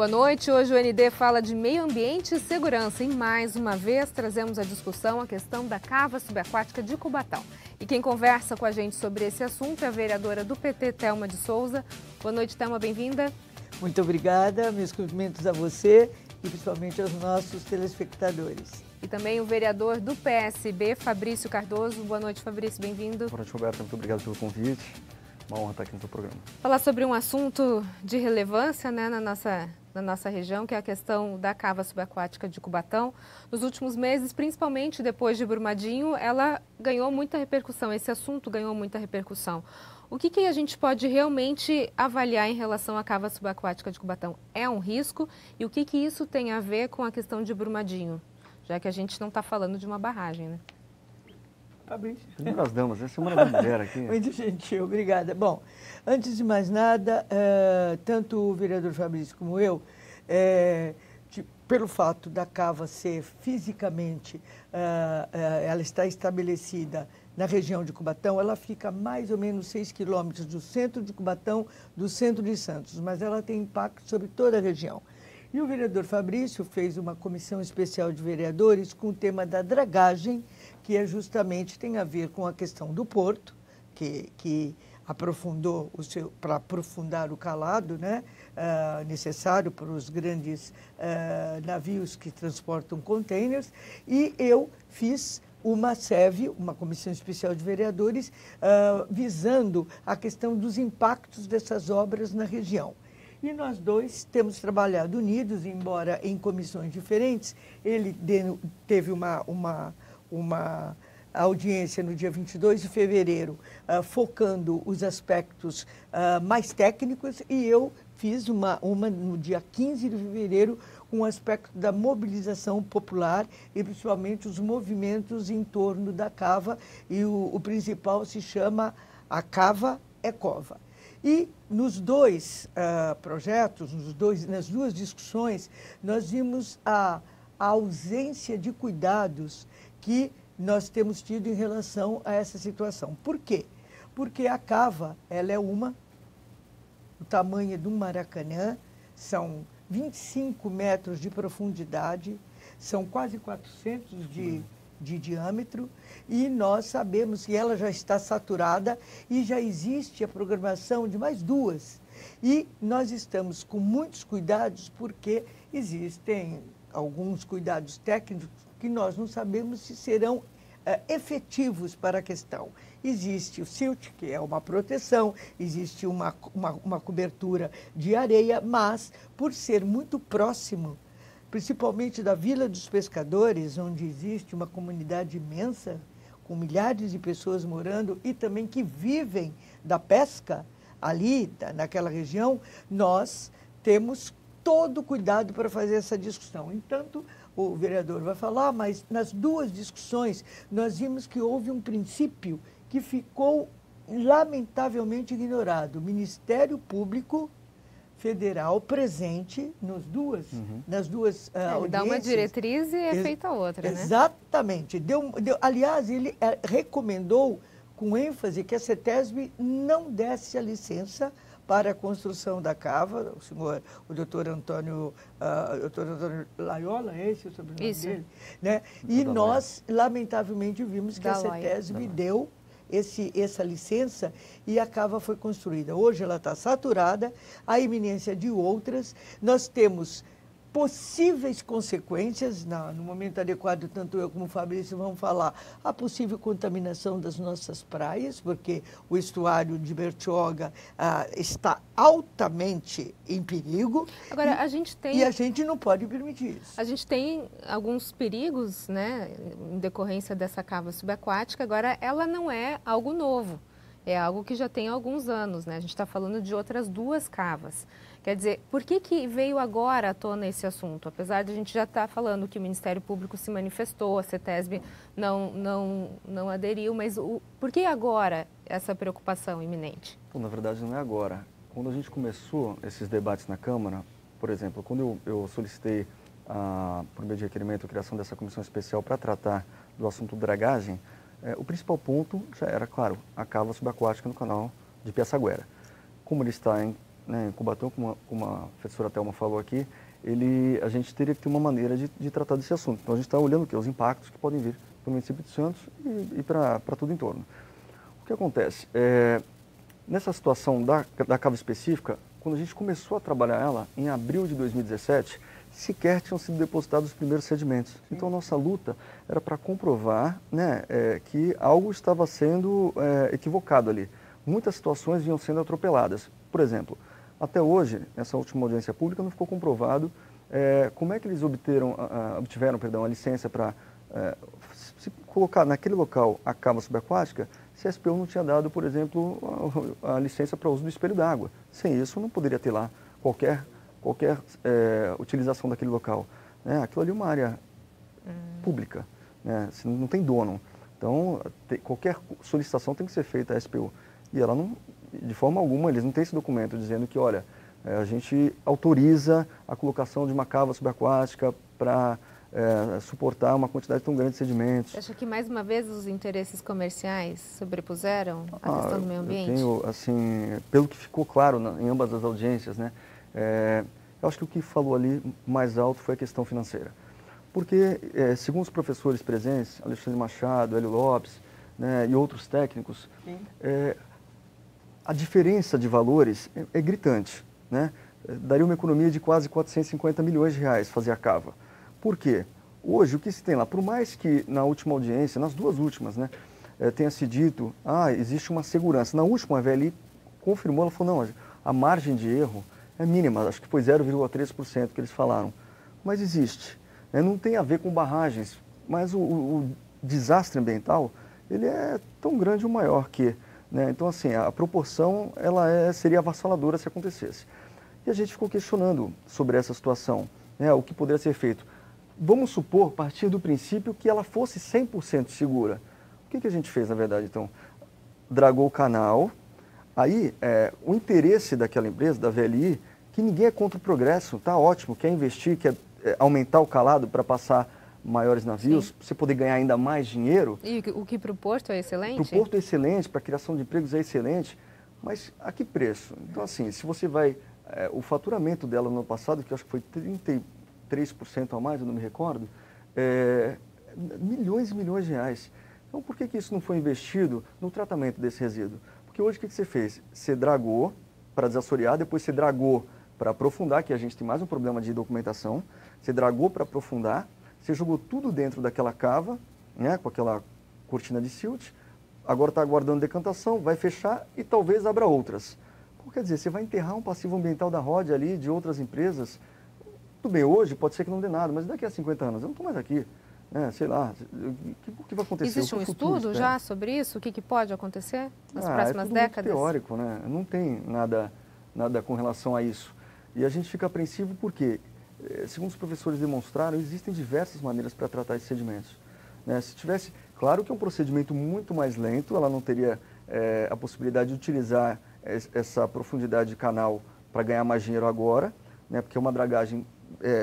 Boa noite. Hoje o ND fala de meio ambiente e segurança. E mais uma vez trazemos à discussão a questão da cava subaquática de Cubatão. E quem conversa com a gente sobre esse assunto é a vereadora do PT, Thelma de Souza. Boa noite, Thelma, bem-vinda. Muito obrigada, meus cumprimentos a você e principalmente aos nossos telespectadores. E também o vereador do PSB, Fabrício Cardoso. Boa noite, Fabrício, bem-vindo. Boa noite, Roberto. Muito obrigado pelo convite. Uma honra estar aqui no seu programa. Falar sobre um assunto de relevância, né, na nossa região, que é a questão da cava subaquática de Cubatão. Nos últimos meses, principalmente depois de Brumadinho, ela ganhou muita repercussão, esse assunto ganhou muita repercussão. O que a gente pode realmente avaliar em relação à cava subaquática de Cubatão? É um risco? E o que isso tem a ver com a questão de Brumadinho? Já que a gente não está falando de uma barragem, né? Fabrício. Semana das Damas, é Semana da Mulher aqui. Muito gentil, obrigada. Bom, antes de mais nada, tanto o vereador Fabrício como eu, pelo fato da cava ser fisicamente, ela está estabelecida na região de Cubatão, ela fica a mais ou menos 6 quilômetros do centro de Cubatão, do centro de Santos, mas ela tem impacto sobre toda a região. E o vereador Fabrício fez uma comissão especial de vereadores com o tema da dragagem, que justamente tem a ver com a questão do porto, que aprofundou para aprofundar o calado, né, necessário para os grandes navios que transportam containers, e eu fiz uma SEV, uma comissão especial de vereadores, visando a questão dos impactos dessas obras na região. E nós dois temos trabalhado unidos, embora em comissões diferentes. Ele teve uma audiência no dia 22 de fevereiro, focando os aspectos mais técnicos, e eu fiz uma no dia 15 de fevereiro, com o aspecto da mobilização popular e principalmente os movimentos em torno da cava, e o principal se chama A Cava é Cova. E nos dois projetos, nas duas discussões, nós vimos a ausência de cuidados que nós temos tido em relação a essa situação. Por quê? Porque a cava, ela é o tamanho de um Maracanã, são 25 metros de profundidade, são quase 400 de diâmetro, e nós sabemos que ela já está saturada e já existe a programação de mais duas. E nós estamos com muitos cuidados porque existem alguns cuidados técnicos que nós não sabemos se serão efetivos para a questão. Existe o silt, que é uma proteção, existe uma cobertura de areia, mas por ser muito próximo, principalmente da Vila dos Pescadores, onde existe uma comunidade imensa, com milhares de pessoas morando e também que vivem da pesca ali, naquela região, nós temos todo o cuidado para fazer essa discussão. Entanto, o vereador vai falar, mas nas duas discussões nós vimos que houve um princípio que ficou lamentavelmente ignorado. O Ministério Público Federal presente nas duas audiências. Dá uma diretriz e é feita outra, né? Exatamente. Aliás, ele recomendou com ênfase que a CETESB não desse a licença para a construção da cava. O doutor Antônio Laiola, esse é o sobrenome dele? Né? E nós, lamentavelmente, vimos que a CETESB deu essa licença e a cava foi construída. Hoje ela está saturada, a iminência de outras. Nós temos possíveis consequências, no momento adequado, tanto eu como o Fabrício vamos falar, a possível contaminação das nossas praias, porque o estuário de Bertioga está altamente em perigo. Agora, e a gente não pode permitir isso. A gente tem alguns perigos, né, em decorrência dessa cava subaquática. Agora, ela não é algo novo, é algo que já tem alguns anos, né? A gente está falando de outras duas cavas. Quer dizer, por que veio agora à tona esse assunto? Apesar de a gente já estar falando que o Ministério Público se manifestou, a CETESB não aderiu, mas por que agora essa preocupação iminente? Bom, na verdade, não é agora. Quando a gente começou esses debates na Câmara, por exemplo, quando eu solicitei, por meio de requerimento, a criação dessa comissão especial para tratar do assunto dragagem, o principal ponto já era, claro, a cava subaquática no canal de Piaçaguera. Como ele está né, em Cubatão, como a professora Thelma falou aqui, a gente teria que ter uma maneira de tratar desse assunto. Então a gente está olhando os impactos que podem vir para o município de Santos e para tudo em torno. O que acontece? Nessa situação da cava específica, quando a gente começou a trabalhar ela, em abril de 2017, sequer tinham sido depositados os primeiros sedimentos. Então a nossa luta era para comprovar, né, que algo estava sendo equivocado ali. Muitas situações vinham sendo atropeladas. Por exemplo, até hoje, nessa última audiência pública, não ficou comprovado como é que eles obtiveram a licença para se colocar naquele local a cava subaquática, se a SPU não tinha dado, por exemplo, a licença para uso do espelho d'água. Sem isso, não poderia ter lá qualquer utilização daquele local. Aquilo ali é uma área pública, né? Não tem dono. Então, qualquer solicitação tem que ser feita à SPU. E ela não, de forma alguma, eles não têm esse documento dizendo que, olha, a gente autoriza a colocação de uma cava subaquática para suportar uma quantidade tão grande de sedimentos. Você acha que, mais uma vez, os interesses comerciais sobrepuseram a questão do meio ambiente? Eu tenho, assim, pelo que ficou claro em ambas as audiências, né, eu acho que o que falou ali mais alto foi a questão financeira. Porque, segundo os professores presentes, Alexandre Machado, Hélio Lopes, né, e outros técnicos, a diferença de valores é gritante, né? Daria uma economia de quase 450 milhões de reais fazer a cava. Por quê? Hoje, o que se tem lá, por mais que na última audiência, nas duas últimas, né, tenha se dito, existe uma segurança. Na última, a VLI confirmou, ela falou, não, a margem de erro é mínima, acho que foi 0,3% que eles falaram. Mas existe. Não tem a ver com barragens, mas o desastre ambiental, ele é tão grande ou maior que, né? Então, assim, a proporção seria avassaladora se acontecesse. E a gente ficou questionando sobre essa situação, né, o que poderia ser feito. Vamos supor, a partir do princípio, que ela fosse 100% segura. O que a gente fez, na verdade, então? Dragou o canal, aí o interesse daquela empresa, da VLI, que ninguém é contra o progresso, tá ótimo, quer investir, quer aumentar o calado para passar maiores navios, para você poder ganhar ainda mais dinheiro. E o que para o Porto é excelente? Para o Porto é excelente, para a criação de empregos é excelente, mas a que preço? Então, assim, se você vai... o faturamento dela no ano passado, que eu acho que foi 33% a mais, eu não me recordo, milhões e milhões de reais. Então, por que isso não foi investido no tratamento desse resíduo? Porque hoje o que você fez? Você dragou para desassorear, depois você dragou para aprofundar, que a gente tem mais um problema de documentação, você dragou para aprofundar, você jogou tudo dentro daquela cava, né, com aquela cortina de silt, agora está aguardando decantação, vai fechar e talvez abra outras. Quer dizer, você vai enterrar um passivo ambiental da ROD ali, de outras empresas. Tudo bem, hoje pode ser que não dê nada, mas daqui a 50 anos, eu não estou mais aqui. Sei lá, o que vai acontecer? Existe um estudo já sobre isso? O que pode acontecer nas próximas décadas? É teórico, né? Não tem nada com relação a isso. E a gente fica apreensivo porque, segundo os professores demonstraram, existem diversas maneiras para tratar esses sedimentos. Né? Se tivesse, claro que é um procedimento muito mais lento, ela não teria a possibilidade de utilizar essa profundidade de canal para ganhar mais dinheiro agora, né? Porque é uma dragagem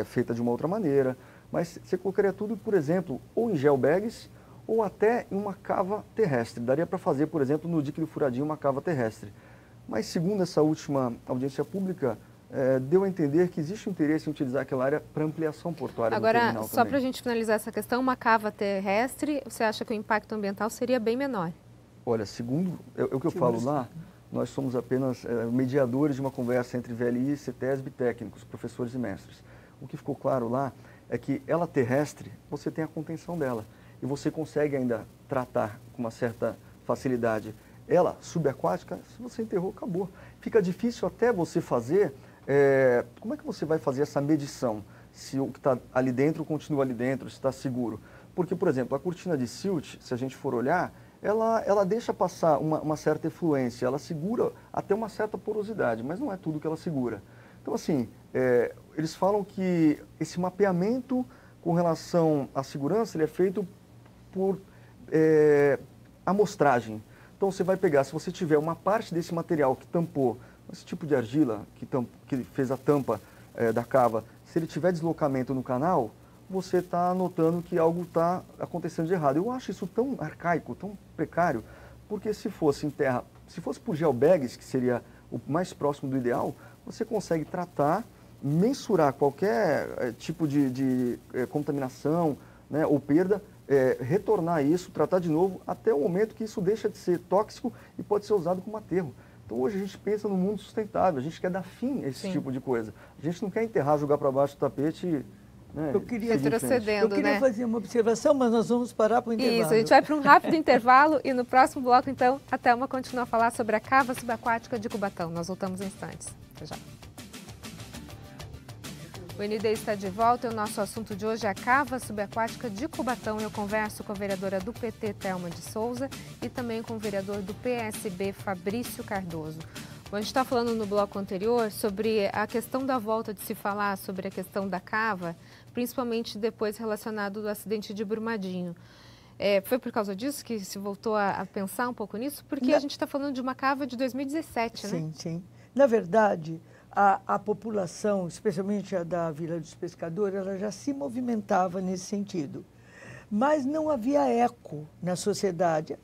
feita de uma outra maneira, mas você colocaria tudo, por exemplo, ou em geobags ou até em uma cava terrestre. Daria para fazer, por exemplo, no dique do Furadinho uma cava terrestre. Mas segundo essa última audiência pública, deu a entender que existe um interesse em utilizar aquela área para ampliação portuária. Agora, só para a gente finalizar essa questão, uma cava terrestre, você acha que o impacto ambiental seria bem menor? Olha, segundo o que eu falo lá, nós somos apenas mediadores de uma conversa entre VLI, CETESB e técnicos, professores e mestres. O que ficou claro lá é que ela terrestre, você tem a contenção dela e você consegue ainda tratar com uma certa facilidade. Ela subaquática, se você enterrou, acabou. Fica difícil até você fazer, como é que você vai fazer essa medição? Se o que está ali dentro continua ali dentro, se está seguro. Porque, por exemplo, a cortina de silt, se a gente for olhar, ela deixa passar uma certa efluência, ela segura até uma certa porosidade, mas não é tudo que ela segura. Então, assim, eles falam que esse mapeamento com relação à segurança, ele é feito por amostragem. Então, você vai pegar, se você tiver uma parte desse material que tampou, esse tipo de argila que fez a tampa da cava, se ele tiver deslocamento no canal, você está notando que algo está acontecendo de errado. Eu acho isso tão arcaico, tão precário, porque se fosse em terra, se fosse por geobags, que seria o mais próximo do ideal, você consegue tratar, mensurar qualquer tipo de contaminação, né, ou perda, retornar isso, tratar de novo, até o momento que isso deixa de ser tóxico e pode ser usado como aterro. Então hoje a gente pensa no mundo sustentável, a gente quer dar fim a esse tipo de coisa. A gente não quer enterrar, jogar para baixo do tapete. Né, eu queria fazer uma observação, mas nós vamos parar para o intervalo. Isso, a gente vai para um rápido intervalo e no próximo bloco, então, a Thelma continua a falar sobre a cava subaquática de Cubatão. Nós voltamos em instantes. Até já. O ND está de volta e o nosso assunto de hoje é a cava subaquática de Cubatão. Eu converso com a vereadora do PT, Thelma de Souza, e também com o vereador do PSB, Fabrício Cardoso. Bom, a gente está falando no bloco anterior sobre a questão da volta de se falar sobre a questão da cava, principalmente depois relacionado do acidente de Brumadinho. Foi por causa disso que se voltou a pensar um pouco nisso? Porque a gente está falando de uma cava de 2017, né? Sim, sim. Na verdade, a população, especialmente a da Vila dos Pescadores, ela já se movimentava nesse sentido. Mas não havia eco na sociedade.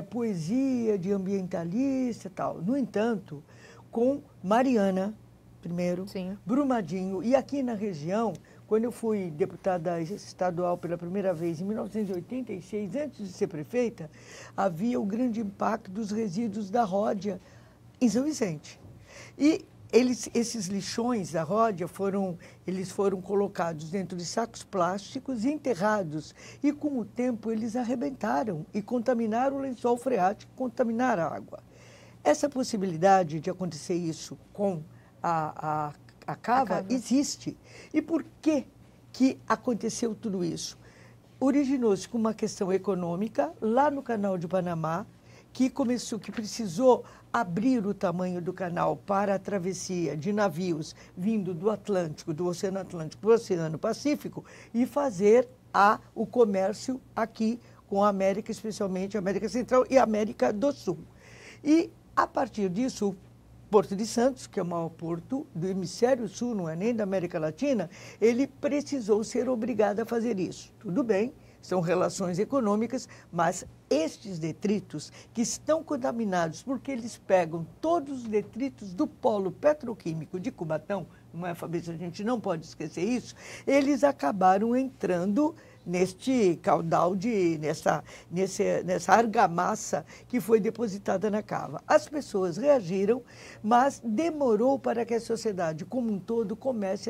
Poesia de ambientalista e tal. No entanto, com Mariana, primeiro, sim, Brumadinho, e aqui na região, quando eu fui deputada estadual pela primeira vez, em 1986, antes de ser prefeita, havia o grande impacto dos resíduos da Ródia em São Vicente. E esses lixões da Ródia foram colocados dentro de sacos plásticos e enterrados. E com o tempo eles arrebentaram e contaminaram o lençol freático, contaminaram a água. Essa possibilidade de acontecer isso com a cava existe. E por que aconteceu tudo isso? Originou-se com uma questão econômica lá no Canal de Panamá, que precisou abrir o tamanho do canal para a travessia de navios vindo do Atlântico, do Oceano Atlântico para o Oceano Pacífico e fazer o comércio aqui com a América, especialmente a América Central e a América do Sul. E, a partir disso, o Porto de Santos, que é o maior porto do hemisfério sul, não é nem da América Latina, ele precisou ser obrigado a fazer isso. Tudo bem, são relações econômicas, mas estes detritos que estão contaminados, porque eles pegam todos os detritos do polo petroquímico de Cubatão, não é, Fabrício? A gente não pode esquecer isso, eles acabaram entrando neste caudal, nessa argamassa que foi depositada na cava. As pessoas reagiram, mas demorou para que a sociedade como um todo começasse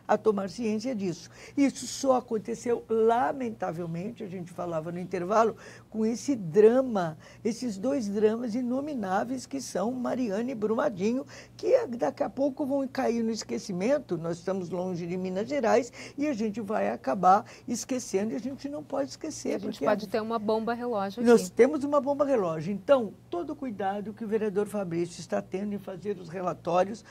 a tomar ciência disso. Isso só aconteceu, lamentavelmente, a gente falava no intervalo, com esse drama, esses dois dramas inomináveis que são Mariana e Brumadinho, que daqui a pouco vão cair no esquecimento. Nós estamos longe de Minas Gerais e a gente vai acabar esquecendo, e a gente não pode esquecer. A gente pode ter uma bomba relógio aqui. Nós temos uma bomba relógio. Então, todo o cuidado que o vereador Fabrício está tendo em fazer os relatórios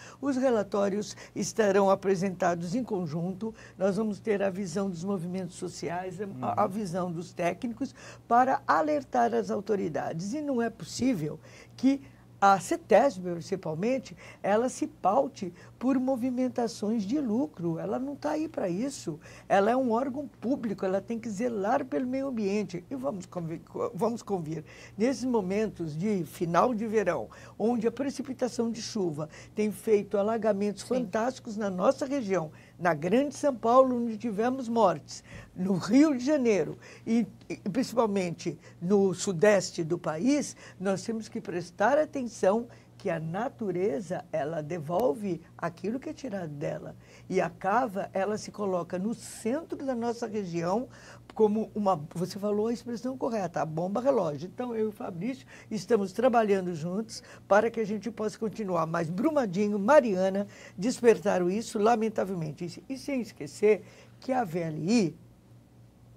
estarão apresentados em conjunto. Nós vamos ter a visão dos movimentos sociais, a visão dos técnicos, para alertar as autoridades. E não é possível que a CETESB, principalmente, ela se paute por movimentações de lucro. Ela não está aí para isso. Ela é um órgão público, ela tem que zelar pelo meio ambiente. E vamos convir, nesses momentos de final de verão, onde a precipitação de chuva tem feito alagamentos fantásticos na nossa região, na Grande São Paulo, onde tivemos mortes, no Rio de Janeiro e principalmente no sudeste do país, nós temos que prestar atenção que a natureza, ela devolve aquilo que é tirado dela. E a cava, ela se coloca no centro da nossa região como você falou a expressão correta, a bomba relógio. Então, eu e o Fabrício estamos trabalhando juntos para que a gente possa continuar. Mas Brumadinho, Mariana, despertaram isso, lamentavelmente. E sem esquecer que a VLI,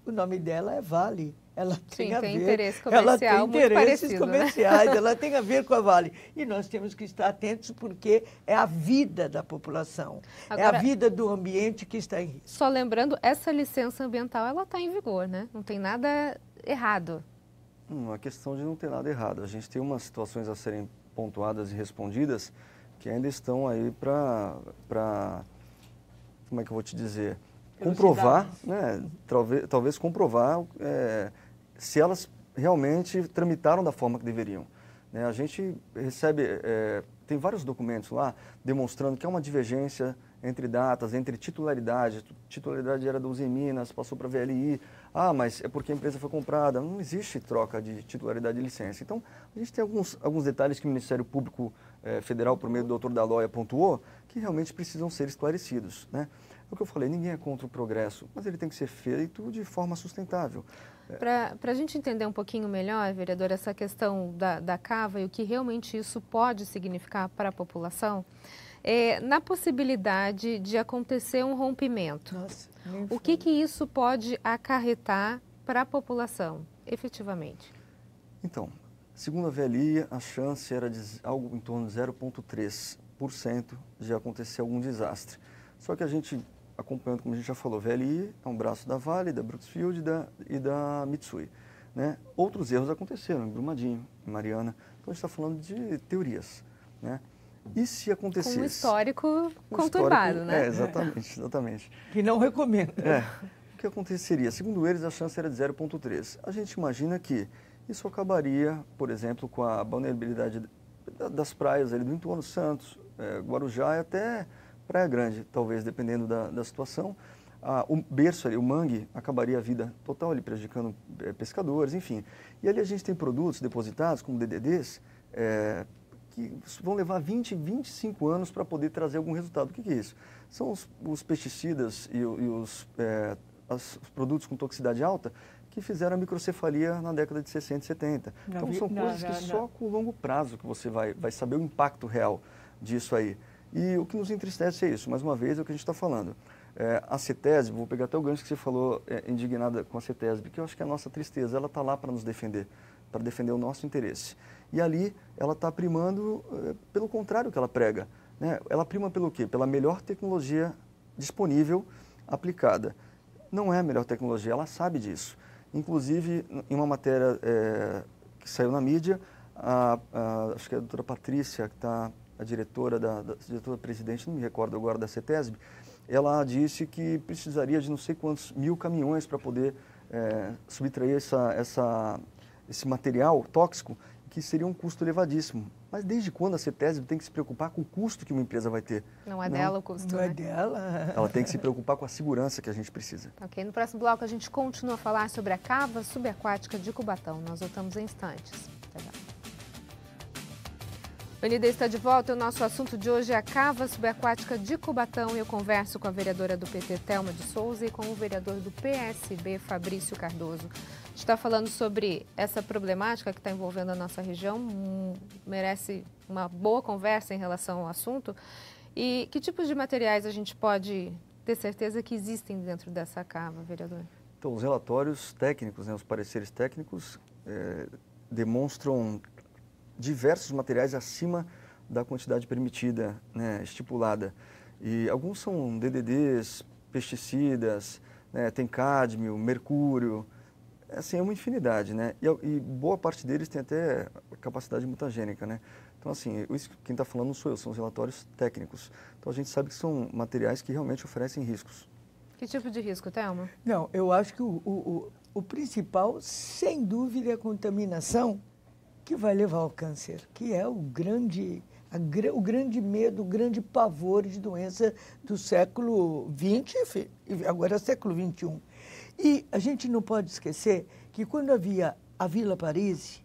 o nome dela é Vale. Ela tem interesse comercial, ela tem interesses parecido, comerciais, né? Ela tem a ver com a Vale. E nós temos que estar atentos porque é a vida da população, agora, é a vida do ambiente que está em risco. Só lembrando, essa licença ambiental, ela está em vigor, né? Não tem nada errado. A questão de não ter nada errado. A gente tem umas situações a serem pontuadas e respondidas que ainda estão aí para como é que eu vou te dizer? Comprovar, né? Talvez comprovar se elas realmente tramitaram da forma que deveriam. né? A gente recebe, tem vários documentos lá demonstrando que há uma divergência entre datas, entre titularidade. Titularidade era da Uzi Minas, passou para a VLI. Ah, mas é porque a empresa foi comprada. Não existe troca de titularidade de licença. Então, a gente tem alguns detalhes que o Ministério Público Federal, por meio do doutor Daloia, pontuou, que realmente precisam ser esclarecidos, né? É o que eu falei, ninguém é contra o progresso, mas ele tem que ser feito de forma sustentável. Para a gente entender um pouquinho melhor, vereador, essa questão da cava e o que realmente isso pode significar para a população, na possibilidade de acontecer um rompimento, o que isso pode acarretar para a população, efetivamente? Então, segundo a VLI, a chance era de algo em torno de 0,3% de acontecer algum desastre. Só que a gente, acompanhando, como a gente já falou, VLI é um braço da Vale, da Brooksfield e da Mitsui, né? Outros erros aconteceram em Brumadinho, em Mariana. Então, a gente está falando de teorias, né? E se acontecesse? Com um histórico conturbado, né? Exatamente. Que não recomendo. O que aconteceria? Segundo eles, a chance era de 0,3. A gente imagina que isso acabaria, por exemplo, com a vulnerabilidade das praias ali do entorno Santos, Guarujá e até Praia Grande, talvez, dependendo da situação. O berço ali, o mangue, acabaria a vida total ali, prejudicando pescadores, enfim. E ali a gente tem produtos depositados, como DDDs, que vão levar 20, 25 anos para poder trazer algum resultado. O que é isso? São os pesticidas e os produtos com toxicidade alta que fizeram a microcefalia na década de 60 e 70. Então, são coisas que só com longo prazo que você vai saber o impacto real disso aí. E o que nos entristece é isso, mais uma vez, é o que a gente está falando. A CETESB, vou pegar até o gancho que você falou, indignada com a CETESB, que eu acho que é a nossa tristeza, ela está lá para nos defender, para defender o nosso interesse. E ali ela está primando pelo contrário que ela prega, né? Ela prima pelo quê? Pela melhor tecnologia disponível, aplicada. Não é a melhor tecnologia, ela sabe disso. Inclusive, em uma matéria que saiu na mídia, acho que é a doutora Patrícia, que está a diretora diretora-presidente, não me recordo agora, da CETESB, ela disse que precisaria de não sei quantos mil caminhões para poder subtrair esse material tóxico, que seria um custo elevadíssimo. Mas desde quando a CETESB tem que se preocupar com o custo que uma empresa vai ter? Não é dela o custo, Não né? é dela. Ela tem que se preocupar com a segurança que a gente precisa. Ok, no próximo bloco a gente continua a falar sobre a cava subaquática de Cubatão. Nós voltamos em instantes. Até já. O ND está de volta. O nosso assunto de hoje é a cava subaquática de Cubatão. Eu converso com a vereadora do PT, Thelma de Souza, e com o vereador do PSB, Fabrício Cardoso. A gente está falando sobre essa problemática que está envolvendo a nossa região. Merece uma boa conversa em relação ao assunto. E que tipos de materiais a gente pode ter certeza que existem dentro dessa cava, vereador? Então, os relatórios técnicos, né, os pareceres técnicos, demonstram diversos materiais acima da quantidade permitida, né, estipulada. E alguns são DDDs, pesticidas, né, tem cádmio, mercúrio, assim, é uma infinidade, né? E boa parte deles tem até capacidade mutagênica, né? Então, assim, quem está falando não sou eu, são os relatórios técnicos. Então, a gente sabe que são materiais que realmente oferecem riscos. Que tipo de risco, Thelma? Não, eu acho que o principal, sem dúvida, é a contaminação que vai levar ao câncer, que é o grande medo, o grande pavor de doença do século XX, agora é século XXI. E a gente não pode esquecer que quando havia a Vila Paris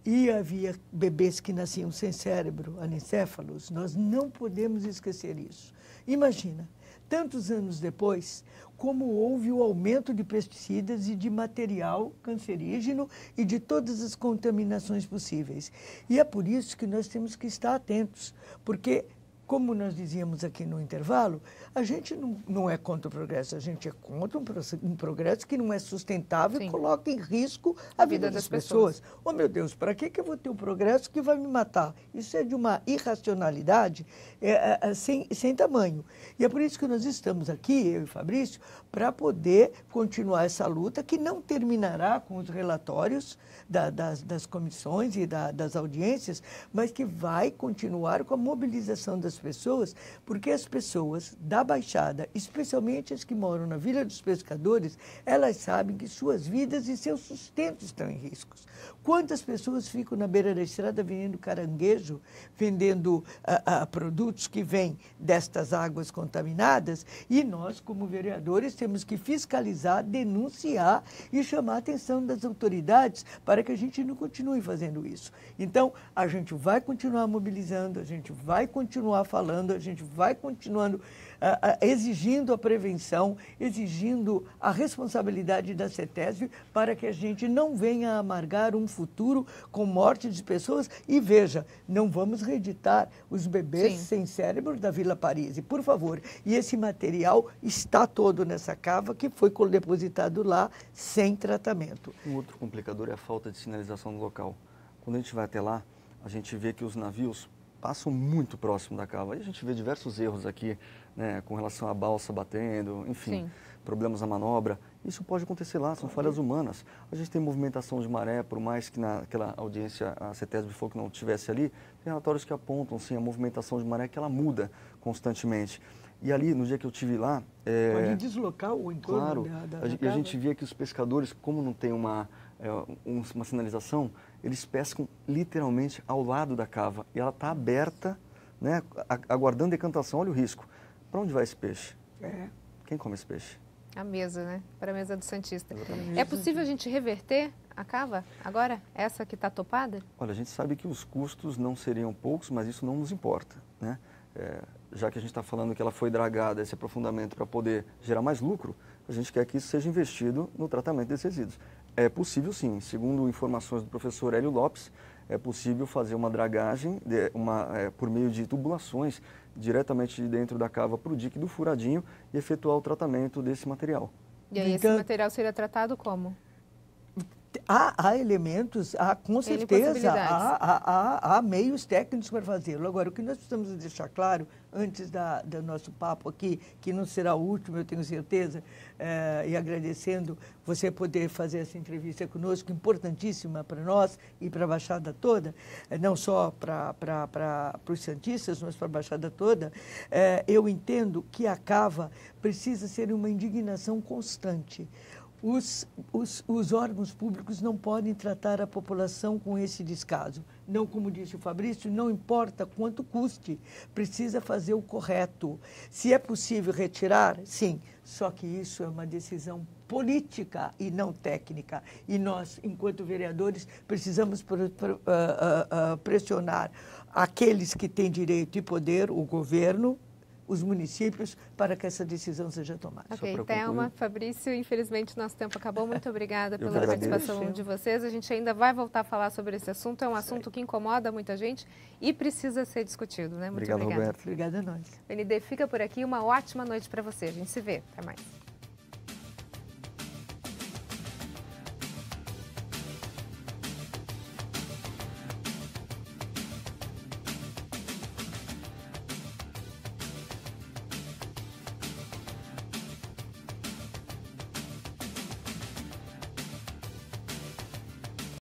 e havia bebês que nasciam sem cérebro, anencéfalos, nós não podemos esquecer isso. Imagina, tantos anos depois, como houve o aumento de pesticidas e de material cancerígeno e de todas as contaminações possíveis. E é por isso que nós temos que estar atentos, porque, como nós dizíamos aqui no intervalo, a gente não é contra o progresso, a gente é contra um progresso que não é sustentável e coloca em risco a vida das pessoas. Oh, meu Deus, para que eu vou ter um progresso que vai me matar? Isso é de uma irracionalidade sem tamanho. E é por isso que nós estamos aqui, eu e Fabrício, para poder continuar essa luta que não terminará com os relatórios das comissões e das audiências, mas que vai continuar com a mobilização das pessoas, porque as pessoas da Baixada, especialmente as que moram na Vila dos Pescadores, elas sabem que suas vidas e seus sustentos estão em riscos. Quantas pessoas ficam na beira da estrada vendendo caranguejo, vendendo produtos que vêm destas águas contaminadas, e nós, como vereadores, temos que fiscalizar, denunciar e chamar a atenção das autoridades para que a gente não continue fazendo isso. Então, a gente vai continuar mobilizando, a gente vai continuar falando, a gente vai continuando exigindo a prevenção, exigindo a responsabilidade da CETESB para que a gente não venha a amargar um futuro com morte de pessoas. E veja, não vamos reeditar os bebês sem cérebro da Vila Paris, e, por favor. E esse material está todo nessa cava que foi depositado lá sem tratamento. Um outro complicador é a falta de sinalização no local. Quando a gente vai até lá, a gente vê que os navios passam muito próximo da cava. E a gente vê diversos erros aqui, né, com relação à balsa batendo, enfim, problemas na manobra. Isso pode acontecer lá, são falhas humanas. A gente tem movimentação de maré, por mais que naquela audiência a CETESB falou que não estivesse ali, tem relatórios que apontam, sim, a movimentação de maré, que ela muda constantemente. E ali, no dia que eu estive lá... Pode deslocar o entorno da cava. E a gente via que os pescadores, como não tem uma sinalização, eles pescam literalmente ao lado da cava. E ela está aberta, né, aguardando decantação. Olha o risco. Para onde vai esse peixe? Quem come esse peixe? A mesa, né? Para a mesa do Santista. Exatamente. É possível a gente reverter a cava agora? Essa que está topada? Olha, a gente sabe que os custos não seriam poucos, mas isso não nos importa, né? Já que a gente está falando que ela foi dragada, esse aprofundamento, para poder gerar mais lucro, a gente quer que isso seja investido no tratamento desses resíduos. É possível, sim. Segundo informações do professor Hélio Lopes, é possível fazer uma dragagem por meio de tubulações diretamente de dentro da cava para o dique do furadinho e efetuar o tratamento desse material. E aí esse material seria tratado como? Há elementos, com certeza, há meios técnicos para fazê-lo. Agora, o que nós precisamos deixar claro, antes do nosso papo aqui, que não será o último, eu tenho certeza, e agradecendo você poder fazer essa entrevista conosco, importantíssima para nós e para a Baixada toda, não só para os santistas, mas para a Baixada toda, eu entendo que a cava precisa ser uma indignação constante. Os órgãos públicos não podem tratar a população com esse descaso. Não, como disse o Fabrício, não importa quanto custe, precisa fazer o correto. Se é possível retirar, sim, só que isso é uma decisão política e não técnica. E nós, enquanto vereadores, precisamos pressionar aqueles que têm direito e poder, o governo, os municípios, para que essa decisão seja tomada. Ok, Thelma, Fabrício, infelizmente nosso tempo acabou. Muito obrigada pela participação de vocês. A gente ainda vai voltar a falar sobre esse assunto. É um assunto que incomoda muita gente e precisa ser discutido, né? Muito obrigada. Obrigado, Roberto. Obrigada a nós. O ND fica por aqui. Uma ótima noite para você. A gente se vê. Até mais.